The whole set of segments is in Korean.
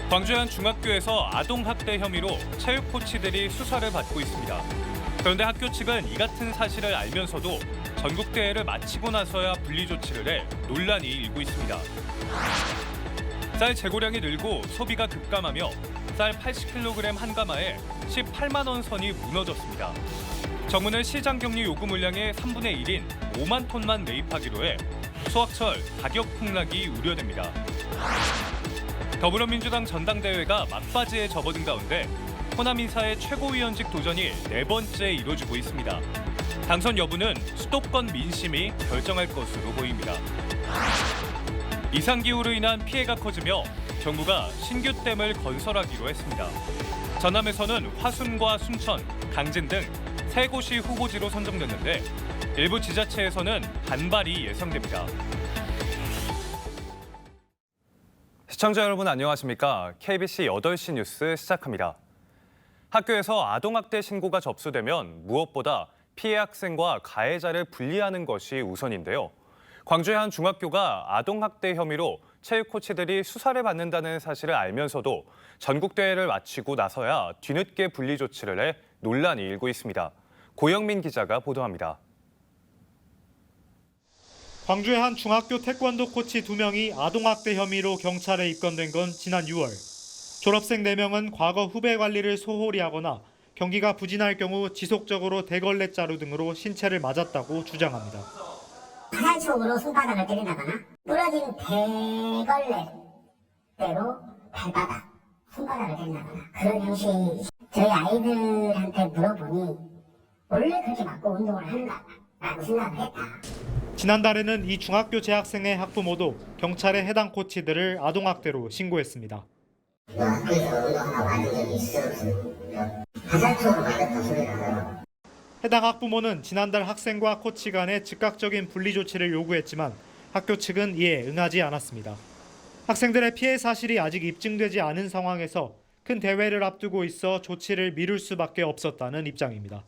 광주의 한 중학교에서 아동학대 혐의로 체육 코치들이 수사를 받고 있습니다. 그런데 학교 측은 이 같은 사실을 알면서도 전국대회를 마치고 나서야 분리 조치를 해 논란이 일고 있습니다. 쌀 재고량이 늘고 소비가 급감하며 쌀 80kg 한 가마에 18만 원 선이 무너졌습니다. 정부는 시장 격리 요구 물량의 3분의 1인 5만 톤만 매입하기로 해 수확철 가격 폭락이 우려됩니다. 더불어민주당 전당대회가 막바지에 접어든 가운데 호남 인사의 최고위원직 도전이 4번째 이뤄지고 있습니다. 당선 여부는 수도권 민심이 결정할 것으로 보입니다. 이상기후로 인한 피해가 커지며 정부가 신규 댐을 건설하기로 했습니다. 전남에서는 화순과 순천, 강진 등 3곳이 후보지로 선정됐는데 일부 지자체에서는 반발이 예상됩니다. 시청자 여러분 안녕하십니까? KBC 8시 뉴스 시작합니다. 학교에서 아동학대 신고가 접수되면 무엇보다 피해 학생과 가해자를 분리하는 것이 우선인데요. 광주의 한 중학교가 아동학대 혐의로 체육 코치들이 수사를 받는다는 사실을 알면서도 전국대회를 마치고 나서야 뒤늦게 분리 조치를 해 논란이 일고 있습니다. 고영민 기자가 보도합니다. 광주의 한 중학교 태권도 코치 2명이 아동학대 혐의로 경찰에 입건된 건 지난 6월. 졸업생 4명은 과거 후배 관리를 소홀히 하거나 경기가 부진할 경우 지속적으로 대걸레 자루 등으로 신체를 맞았다고 주장합니다. 하얀촉으로 손바닥을 때린다거나 부러진 대걸레대로 발바닥, 손바닥을 때린다거나 그런 형식이 저희 아이들한테 물어보니 원래 그렇게 맞고 운동을 하는가라고 생각을 했다. 지난달에는 이 중학교 재학생의 학부모도 경찰에 해당 코치들을 아동학대로 신고했습니다. 학교에서 운동하고 하는 적이 있어. 화살촉으로 맞았다 소리가. 해당 학부모는 지난달 학생과 코치 간의 즉각적인 분리 조치를 요구했지만 학교 측은 이에 응하지 않았습니다. 학생들의 피해 사실이 아직 입증되지 않은 상황에서 큰 대회를 앞두고 있어 조치를 미룰 수밖에 없었다는 입장입니다.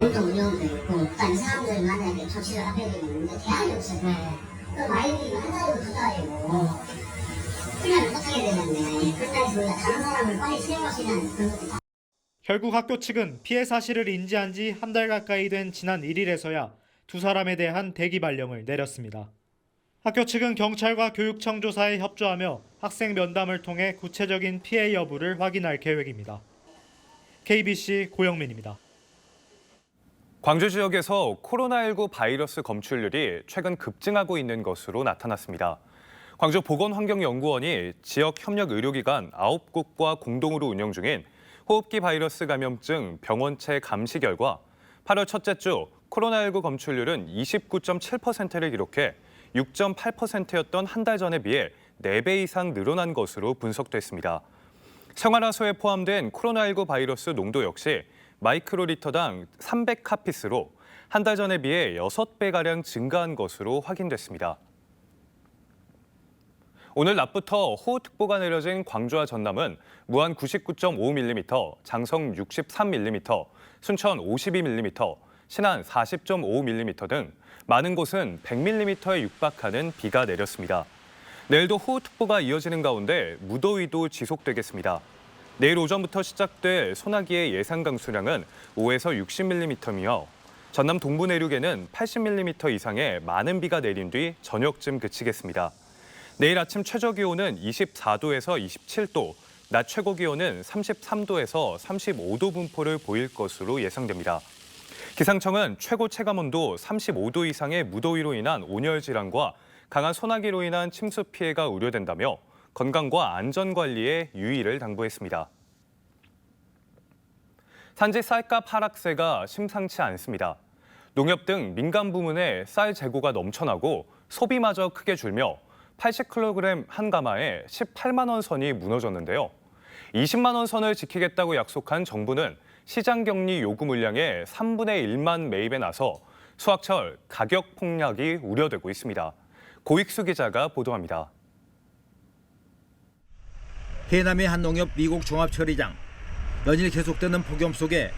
운동도 있고 이 사람들 만나게 조치를 하게 되는데 대안이 없어요. 그럼 아이들이 한 달이고 2달이고 훈련을 못하게 되는데 그때에서 우리가 다른 사람을 빨리 채용하시는 그런 것도. 결국 학교 측은 피해 사실을 인지한 지 한 달 가까이 된 지난 1일에서야 2사람에 대한 대기 발령을 내렸습니다. 학교 측은 경찰과 교육청 조사에 협조하며 학생 면담을 통해 구체적인 피해 여부를 확인할 계획입니다. KBC 고영민입니다. 광주 지역에서 코로나19 바이러스 검출률이 최근 급증하고 있는 것으로 나타났습니다. 광주보건환경연구원이 지역 협력 의료기관 9곳과 공동으로 운영 중인 호흡기 바이러스 감염증 병원체 감시 결과 8월 첫째 주 코로나19 검출률은 29.7%를 기록해 6.8%였던 한 달 전에 비해 4배 이상 늘어난 것으로 분석됐습니다. 생활화소에 포함된 코로나19 바이러스 농도 역시 마이크로리터당 300카피스로 한 달 전에 비해 6배가량 증가한 것으로 확인됐습니다. 오늘 낮부터 호우특보가 내려진 광주와 전남은 무안 99.5mm, 장성 63mm, 순천 52mm, 신안 40.5mm 등 많은 곳은 100mm에 육박하는 비가 내렸습니다. 내일도 호우특보가 이어지는 가운데 무더위도 지속되겠습니다. 내일 오전부터 시작될 소나기의 예상 강수량은 5에서 60mm이며 전남 동부 내륙에는 80mm 이상의 많은 비가 내린 뒤 저녁쯤 그치겠습니다. 내일 아침 최저 기온은 24도에서 27도, 낮 최고 기온은 33도에서 35도 분포를 보일 것으로 예상됩니다. 기상청은 최고 체감온도 35도 이상의 무더위로 인한 온열 질환과 강한 소나기로 인한 침수 피해가 우려된다며 건강과 안전 관리에 유의를 당부했습니다. 산지 쌀값 하락세가 심상치 않습니다. 농협 등 민간 부문의 쌀 재고가 넘쳐나고 소비마저 크게 줄며 80kg 한 가마에 18만 원 선이 무너졌는데요. 20만 원 선을 지키겠다고 약속한 정부는 시장 격리 요구 물량의 3분의 1만 매입에 나서 수확철 가격 폭락이 우려되고 있습니다. 고익수 기자가 보도합니다. 해남의 한 농협 미국 종합처리장. 연일 계속되는 폭염 속에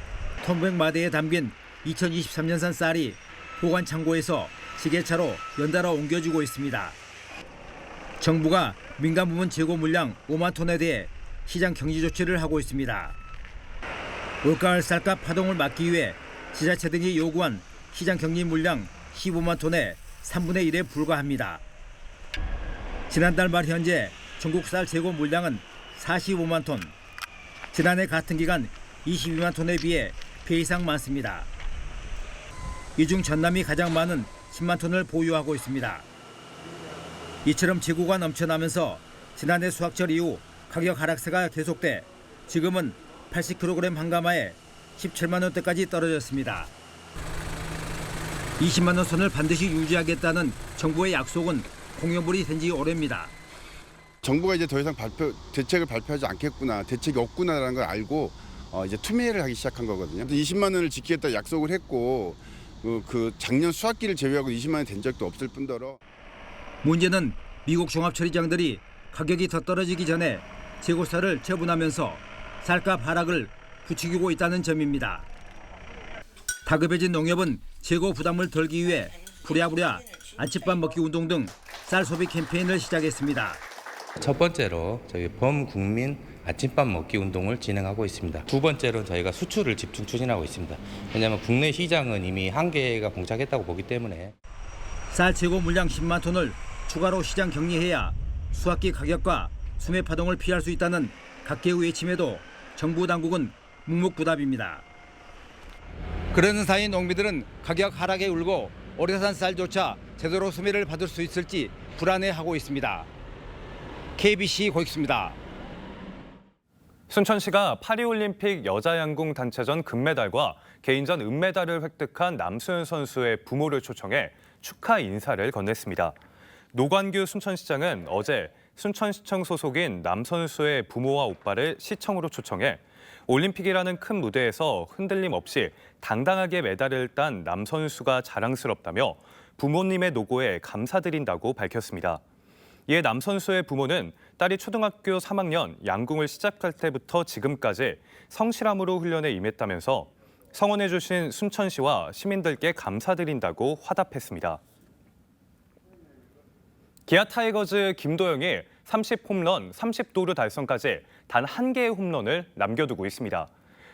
1,100마대에 담긴 2023년산 쌀이 보관 창고에서 지게차로 연달아 옮겨지고 있습니다. 정부가 민간 부문 재고 물량 5만 톤에 대해 시장 경지 조치를 하고 있습니다. 올가을 쌀값 파동을 막기 위해 지자체 등이 요구한 시장 경리 물량 15만 톤의 3분의 1에 불과합니다. 지난달 말 현재 전국 쌀 재고 물량은 45만 톤, 지난해 같은 기간 22만 톤에 비해 배 이상 많습니다. 이 중 전남이 가장 많은 10만 톤을 보유하고 있습니다. 이처럼 재고가 넘쳐나면서 지난해 수확철 이후 가격 하락세가 계속돼 지금은 80kg 한 가마에 17만 원대까지 떨어졌습니다. 20만 원 선을 반드시 유지하겠다는 정부의 약속은 공연불이 된 지 오래입니다. 정부가 이제 더 이상 대책을 발표하지 않겠구나, 대책이 없구나라는 걸 알고 이제 투매를 하기 시작한 거거든요. 20만 원을 지키겠다 약속을 했고 그 작년 수확기를 제외하고 20만 원이 된 적도 없을 뿐더러 문제는 미국 종합처리장들이 가격이 더 떨어지기 전에 재고쌀을 처분하면서 쌀값 하락을 부추기고 있다는 점입니다. 다급해진 농협은 재고 부담을 덜기 위해 부랴부랴 아침밥 먹기 운동 등 쌀 소비 캠페인을 시작했습니다. 첫 번째로 저희 범국민 아침밥 먹기 운동을 진행하고 있습니다. 두 번째로 저희가 수출을 집중 추진하고 있습니다. 왜냐하면 국내 시장은 이미 한계가 봉착했다고 보기 때문에. 쌀 재고 물량 10만 톤을 추가로 시장 격리해야 수확기 가격과 수매 파동을 피할 수 있다는 각계의 외침에도 정부 당국은 묵묵부답입니다. 그러는 사이 농민들은 가격 하락에 울고 오래산 쌀조차 제대로 수매를 받을 수 있을지 불안해하고 있습니다. KBC 고익수입니다. 순천시가 파리올림픽 여자양궁 단체전 금메달과 개인전 은메달을 획득한 남수현 선수의 부모를 초청해 축하 인사를 건넸습니다. 노관규 순천시장은 어제 순천시청 소속인 남 선수의 부모와 오빠를 시청으로 초청해 올림픽이라는 큰 무대에서 흔들림 없이 당당하게 메달을 딴 남 선수가 자랑스럽다며 부모님의 노고에 감사드린다고 밝혔습니다. 이에 남 선수의 부모는 딸이 초등학교 3학년 양궁을 시작할 때부터 지금까지 성실함으로 훈련에 임했다면서 성원해 주신 순천시와 시민들께 감사드린다고 화답했습니다. 기아 타이거즈 김도영이 30홈런, 30도루 달성까지 단 한 개의 홈런을 남겨두고 있습니다.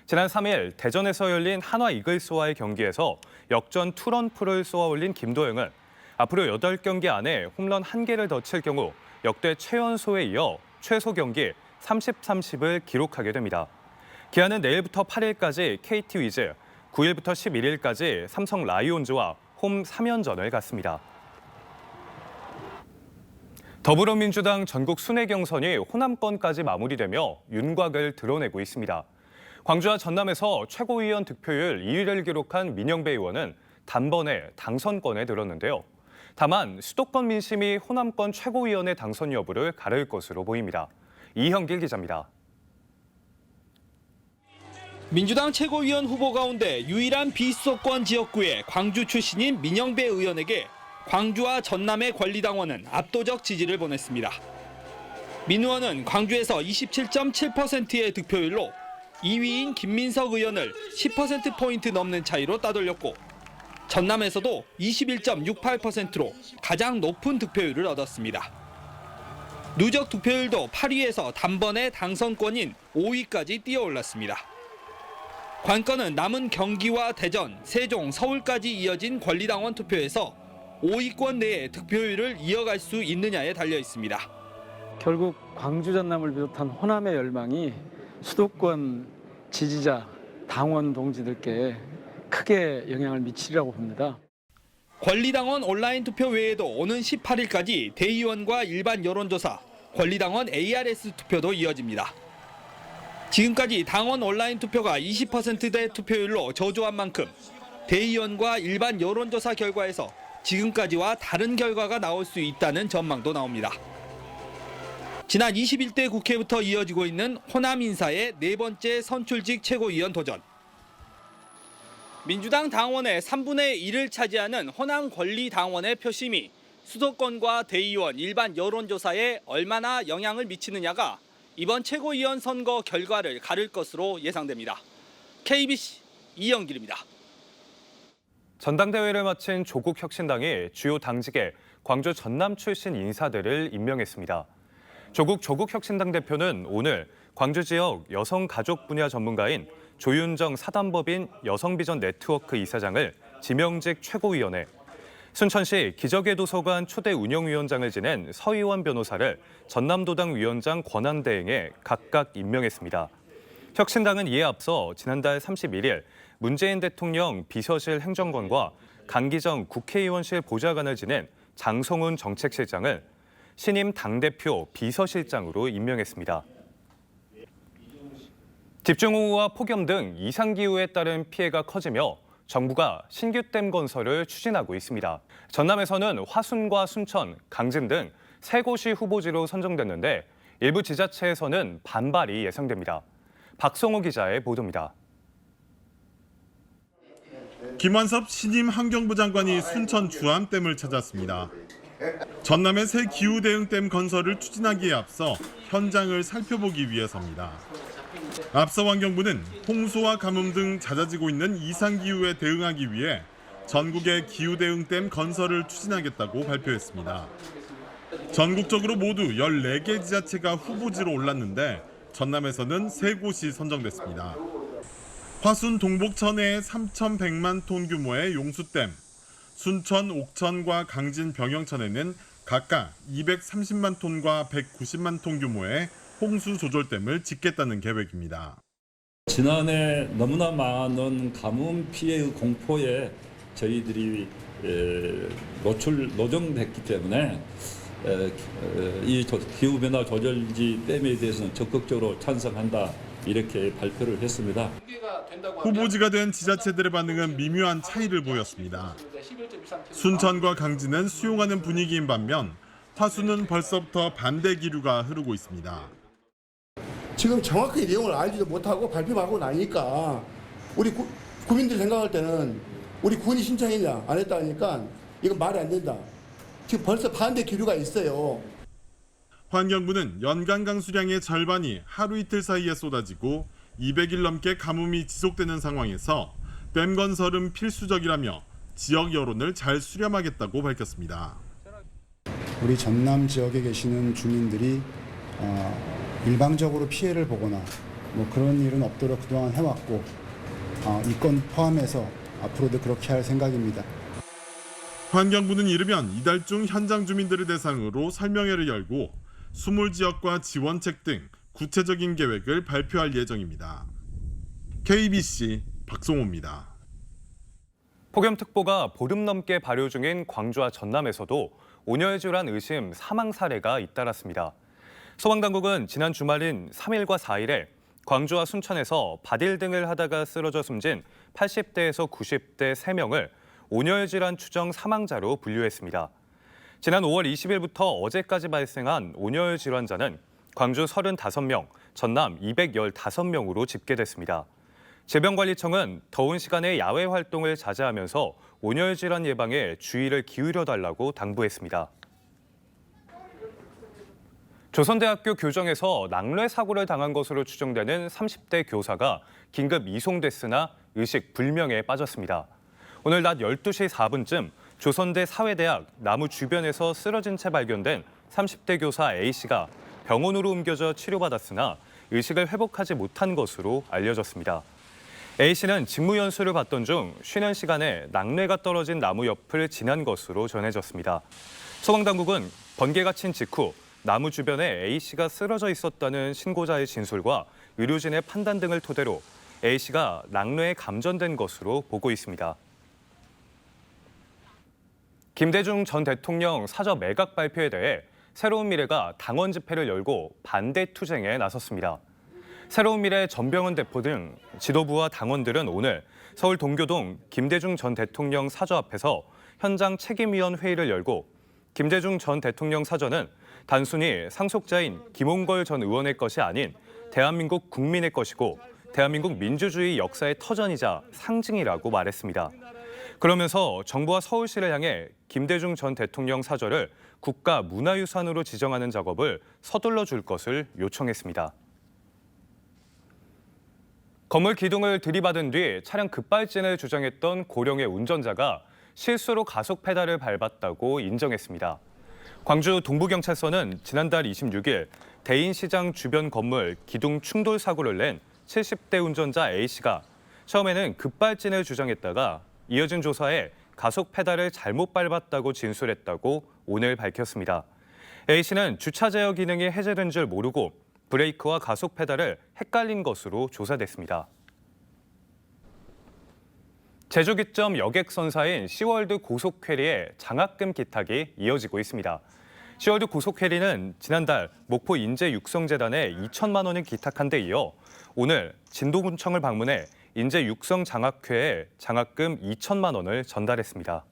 지난 3일 대전에서 열린 한화 이글스와의 경기에서 역전 투런풀을 쏘아올린 김도영은 앞으로 8경기 안에 홈런 1개를 더 칠 경우 역대 최연소에 이어 최소 경기 30-30을 기록하게 됩니다. 기아는 내일부터 8일까지 KT 위즈, 9일부터 11일까지 삼성 라이온즈와 홈 3연전을 갖습니다. 더불어민주당 전국 순회 경선이 호남권까지 마무리되며 윤곽을 드러내고 있습니다. 광주와 전남에서 최고위원 득표율 2위를 기록한 민영배 의원은 단번에 당선권에 들었는데요. 다만 수도권 민심이 호남권 최고위원의 당선 여부를 가를 것으로 보입니다. 이형길 기자입니다. 민주당 최고위원 후보 가운데 유일한 비수도권 지역구의 광주 출신인 민영배 의원에게 광주와 전남의 권리당원은 압도적 지지를 보냈습니다. 민 의원은 광주에서 27.7%의 득표율로 2위인 김민석 의원을 10%포인트 넘는 차이로 따돌렸고 전남에서도 21.68%로 가장 높은 득표율을 얻었습니다. 누적 득표율도 8위에서 단번에 당선권인 5위까지 뛰어올랐습니다. 관건은 남은 경기와 대전, 세종, 서울까지 이어진 권리당원 투표에서 5위권 내에 득표율을 이어갈 수 있느냐에 달려 있습니다. 결국 광주 전남을 비롯한 호남의 열망이 수도권 지지자, 당원 동지들께 크게 영향을 미치리라고 봅니다. 권리당원 온라인 투표 외에도 오는 18일까지 대의원과 일반 여론조사, 권리당원 ARS 투표도 이어집니다. 지금까지 당원 온라인 투표가 20%대 투표율로 저조한 만큼 대의원과 일반 여론조사 결과에서 지금까지와 다른 결과가 나올 수 있다는 전망도 나옵니다. 지난 21대 국회부터 이어지고 있는 호남 인사의 네 번째 선출직 최고위원 도전. 민주당 당원의 3분의 1을 차지하는 호남 권리당원의 표심이 수도권과 대의원 일반 여론조사에 얼마나 영향을 미치느냐가 이번 최고위원 선거 결과를 가를 것으로 예상됩니다. KBC 이영길입니다. 전당대회를 마친 조국혁신당이 주요 당직에 광주 전남 출신 인사들을 임명했습니다. 조국혁신당 대표는 오늘 광주 지역 여성가족 분야 전문가인 조윤정 사단법인 여성비전 네트워크 이사장을 지명직 최고위원회, 순천시 기적의 도서관 초대 운영위원장을 지낸 서희원 변호사를 전남도당 위원장 권한대행에 각각 임명했습니다. 혁신당은 이에 앞서 지난달 31일 문재인 대통령 비서실 행정관과 강기정 국회의원실 보좌관을 지낸 장성훈 정책실장을 신임 당대표 비서실장으로 임명했습니다. 집중호우와 폭염 등 이상기후에 따른 피해가 커지며 정부가 신규댐 건설을 추진하고 있습니다. 전남에서는 화순과 순천, 강진 등 3곳이 후보지로 선정됐는데 일부 지자체에서는 반발이 예상됩니다. 박성호 기자의 보도입니다. 김완섭 신임 환경부 장관이 순천 주암댐을 찾았습니다. 전남의 새 기후대응댐 건설을 추진하기에 앞서 현장을 살펴보기 위해서입니다. 앞서 환경부는 홍수와 가뭄 등 잦아지고 있는 이상기후에 대응하기 위해 전국의 기후대응댐 건설을 추진하겠다고 발표했습니다. 전국적으로 모두 14개 지자체가 후보지로 올랐는데 전남에서는 3곳이 선정됐습니다. 화순 동복천의 3,100만 톤 규모의 용수댐, 순천 옥천과 강진 병영천에는 각각 230만 톤과 190만 톤 규모의 홍수 조절댐을 짓겠다는 계획입니다. 지난해 너무나 많은 가뭄 피해의 공포에 저희들이 노정됐기 때문에 이 기후변화 조절지 댐에 대해서는 적극적으로 찬성한다 이렇게 발표를 했습니다. 후보지가 된 지자체들의 반응은 미묘한 차이를 보였습니다. 순천과 강진은 수용하는 분위기인 반면 화순은 벌써부터 반대 기류가 흐르고 있습니다. 지금 정확하게 내용을 알지도 못하고 발표하고 나니까 우리 국민들이 생각할 때는 우리 군이 신청했냐 안 했다 하니까 이건 말이 안 된다. 지금 벌써 반대 기류가 있어요. 환경부는 연간 강수량의 절반이 하루 이틀 사이에 쏟아지고 200일 넘게 가뭄이 지속되는 상황에서 댐 건설은 필수적이라며 지역 여론을 잘 수렴하겠다고 밝혔습니다. 우리 전남 지역에 계시는 주민들이 일방적으로 피해를 보거나 그런 일은 없도록 그동안 해왔고 이 건 포함해서 앞으로도 그렇게 할 생각입니다. 환경부는 이르면 이달 중 현장 주민들을 대상으로 설명회를 열고 수몰 지역과 지원책 등 구체적인 계획을 발표할 예정입니다. KBC 박송호입니다. 폭염특보가 보름 넘게 발효 중인 광주와 전남에서도 온열질환 의심 사망 사례가 잇따랐습니다. 소방당국은 지난 주말인 3일과 4일에 광주와 순천에서 밭일 등을 하다가 쓰러져 숨진 80대에서 90대 3명을 온열질환 추정 사망자로 분류했습니다. 지난 5월 20일부터 어제까지 발생한 온열 질환자는 광주 35명, 전남 215명으로 집계됐습니다. 질병관리청은 더운 시간에 야외 활동을 자제하면서 온열 질환 예방에 주의를 기울여 달라고 당부했습니다. 조선대학교 교정에서 낙뢰 사고를 당한 것으로 추정되는 30대 교사가 긴급 이송됐으나 의식 불명에 빠졌습니다. 오늘 낮 12시 4분쯤 조선대 사회대학 나무 주변에서 쓰러진 채 발견된 30대 교사 A씨가 병원으로 옮겨져 치료받았으나 의식을 회복하지 못한 것으로 알려졌습니다. A씨는 직무 연수를 받던 중 쉬는 시간에 낙뢰가 떨어진 나무 옆을 지난 것으로 전해졌습니다. 소방당국은 번개가 친 직후 나무 주변에 A씨가 쓰러져 있었다는 신고자의 진술과 의료진의 판단 등을 토대로 A씨가 낙뢰에 감전된 것으로 보고 있습니다. 김대중 전 대통령 사저 매각 발표에 대해 새로운 미래가 당원 집회를 열고 반대 투쟁에 나섰습니다. 새로운 미래 전병헌 대표 등 지도부와 당원들은 오늘 서울 동교동 김대중 전 대통령 사저 앞에서 현장 책임위원 회의를 열고 김대중 전 대통령 사저는 단순히 상속자인 김홍걸 전 의원의 것이 아닌 대한민국 국민의 것이고 대한민국 민주주의 역사의 터전이자 상징이라고 말했습니다. 그러면서 정부와 서울시를 향해 김대중 전 대통령 사저를 국가 문화유산으로 지정하는 작업을 서둘러 줄 것을 요청했습니다. 건물 기둥을 들이받은 뒤 차량 급발진을 주장했던 고령의 운전자가 실수로 가속 페달을 밟았다고 인정했습니다. 광주 동부경찰서는 지난달 26일 대인시장 주변 건물 기둥 충돌 사고를 낸 70대 운전자 A씨가 처음에는 급발진을 주장했다가 이어진 조사에 가속 페달을 잘못 밟았다고 진술했다고 오늘 밝혔습니다. A씨는 주차 제어 기능이 해제된 줄 모르고 브레이크와 가속 페달을 헷갈린 것으로 조사됐습니다. 제주기점 여객선사인 시월드 고속회리의 장학금 기탁이 이어지고 있습니다. 시월드 고속회리는 지난달 목포 인재육성재단에 2천만 원을 기탁한 데 이어 오늘 진도군청을 방문해 인재육성 장학회에 장학금 2천만 원을 전달했습니다.